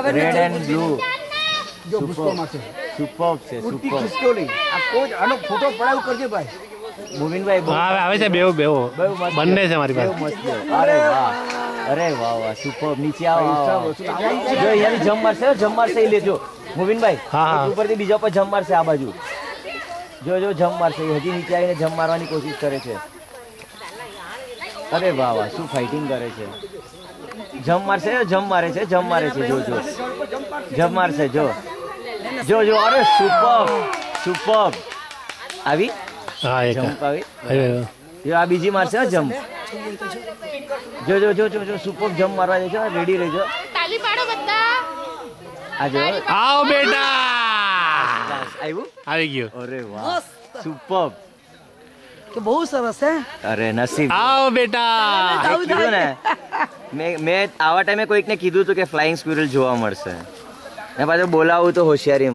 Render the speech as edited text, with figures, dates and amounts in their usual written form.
red and blue જો પુષ્પમાં છે super છે સુપર સ્ટોરી આ કોઈ આનો ફોટો પડાવ કરજો ભાઈ મોવિનભાઈ આવે છે બેવ બંને છે મારી પાસે અરે વાહ વાહ સુપર નીચે આવો જો યાર જમ મારશે લેજો મોવિનભાઈ ઉપરથી બીજા પર જમ મારશે આ બાજુ જો જમ મારશે હજી નીચે આવીને જમ મારવાની કોશિશ કરે છે અરે વાહ શું ફાઇટિંગ કરે છે જમ મારે છે જો જમ મારશે જો અરે સુપર આવી જમ્પ આવી જો આ બીજી મારશે જમ્પ જો સુપર જમ્પ મારવા જાય છે રેડી રહેજો તાલી પાડો બધા આવો બેટા આવી ગયો અરે વાહ સુપર કે બહુ સરસ હે અરે નસીબ આવો બેટા કીધું ને મેં આવા ટાઈમે કોઈકને કીધું હતું કે ફ્લાઇંગ સ્ક્વિરલ જોવા મળશે ને પાછું બોલાવું તો હોશિયારી